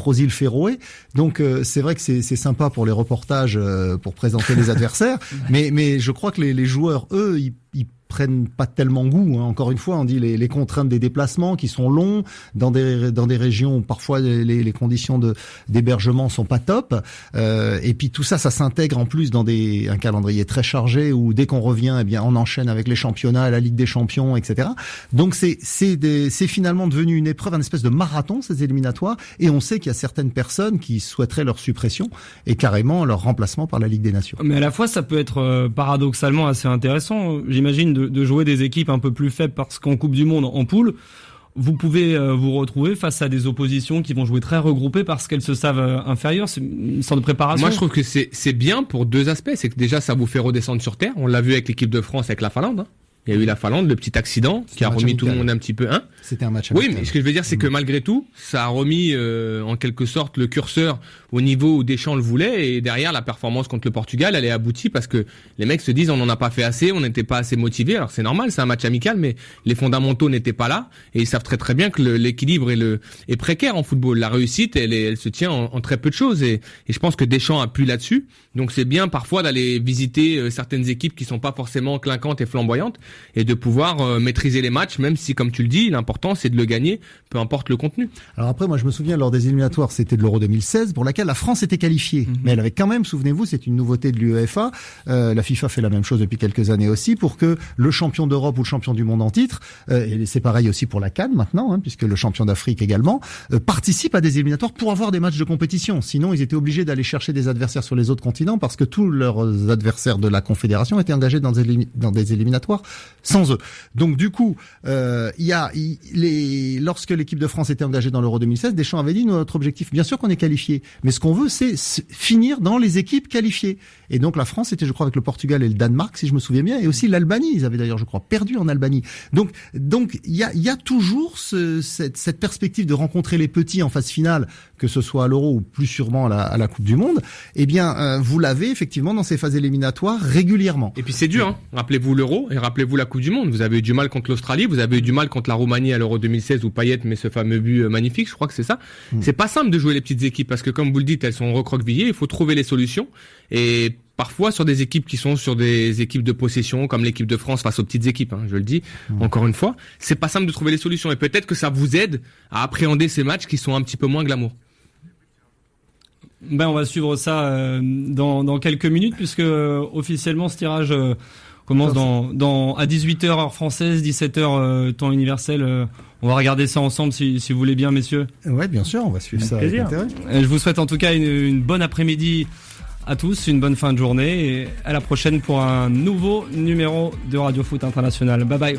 aux îles Féroé. Donc c'est vrai que c'est sympa pour les reportages, pour présenter les adversaires, mais je crois que les joueurs, eux, ils prennent pas tellement goût. Encore une fois, on dit les contraintes des déplacements qui sont longs dans des régions où parfois les conditions d'hébergement sont pas top. Et puis tout ça s'intègre en plus dans un calendrier très chargé où dès qu'on revient, eh bien on enchaîne avec les championnats, la Ligue des Champions, etc. Donc c'est finalement devenu une épreuve, une espèce de marathon, ces éliminatoires. Et on sait qu'il y a certaines personnes qui souhaiteraient leur suppression et carrément leur remplacement par la Ligue des Nations. Mais à la fois, ça peut être paradoxalement assez intéressant. J'imagine de jouer des équipes un peu plus faibles parce qu'en Coupe du Monde, en poule, vous pouvez vous retrouver face à des oppositions qui vont jouer très regroupées parce qu'elles se savent inférieures. C'est une sorte de préparation. Moi, je trouve que c'est bien pour deux aspects. C'est que déjà, ça vous fait redescendre sur terre. On l'a vu avec l'équipe de France, avec la Finlande. Il y a eu la Finlande, le petit accident qui a remis tout le monde un petit peu. C'était un match amical. Oui, mais ce que je veux dire, c'est que malgré tout, ça a remis en quelque sorte le curseur au niveau où Deschamps le voulait, et derrière la performance contre le Portugal, elle est aboutie parce que les mecs se disent on n'en a pas fait assez, on n'était pas assez motivés. Alors c'est normal, c'est un match amical, mais les fondamentaux n'étaient pas là, et ils savent très très bien que l'équilibre est précaire en football. La réussite, elle se tient en très peu de choses, et je pense que Deschamps appuie là-dessus. Donc c'est bien parfois d'aller visiter certaines équipes qui sont pas forcément clinquantes et flamboyantes, et de pouvoir maîtriser les matchs, même si, comme tu le dis, l'important c'est de le gagner, peu importe le contenu. Alors après, moi je me souviens lors des éliminatoires, c'était de l'Euro 2016, pour laquelle la France était qualifiée, mais elle avait quand même, souvenez-vous, c'est une nouveauté de l'UEFA, la FIFA fait la même chose depuis quelques années aussi, pour que le champion d'Europe ou le champion du monde en titre, et c'est pareil aussi pour la CAN maintenant, puisque le champion d'Afrique également, participe à des éliminatoires pour avoir des matchs de compétition. Sinon, ils étaient obligés d'aller chercher des adversaires sur les autres continents parce que tous leurs adversaires de la Confédération étaient engagés dans des éliminatoires sans eux. Donc du coup, lorsque l'équipe de France était engagée dans l'Euro 2016, Deschamps avait dit notre objectif, bien sûr qu'on est qualifié, mais ce qu'on veut, c'est finir dans les équipes qualifiées. Et donc la France était, je crois, avec le Portugal et le Danemark, si je me souviens bien, et aussi l'Albanie. Ils avaient d'ailleurs, je crois, perdu en Albanie. Donc il y a toujours cette perspective de rencontrer les petits en phase finale, que ce soit à l'Euro ou plus sûrement à la Coupe du Monde. Eh bien, vous l'avez effectivement dans ces phases éliminatoires régulièrement. Et puis c'est dur, Rappelez-vous l'Euro et rappelez-vous la Coupe du Monde. Vous avez eu du mal contre l'Australie, vous avez eu du mal contre la Roumanie à l'Euro 2016 où Payet met ce fameux but magnifique, je crois que c'est ça. C'est pas simple de jouer les petites équipes parce que, comme vous le dites, elles sont recroquevillées, il faut trouver les solutions. Et parfois sur des équipes qui sont sur des équipes de possession, comme l'équipe de France face aux petites équipes, je le dis encore une fois, c'est pas simple de trouver les solutions. Et peut-être que ça vous aide à appréhender ces matchs qui sont un petit peu moins glamour. On va suivre ça dans quelques minutes, puisque officiellement ce tirage commence à 18h heure française, 17h temps universel. On va regarder ça ensemble si vous voulez bien, messieurs. Ouais, bien sûr, on va suivre ça avec intérêt. Je vous souhaite en tout cas une bonne après-midi à tous, une bonne fin de journée, et à la prochaine pour un nouveau numéro de Radio Foot International. Bye bye.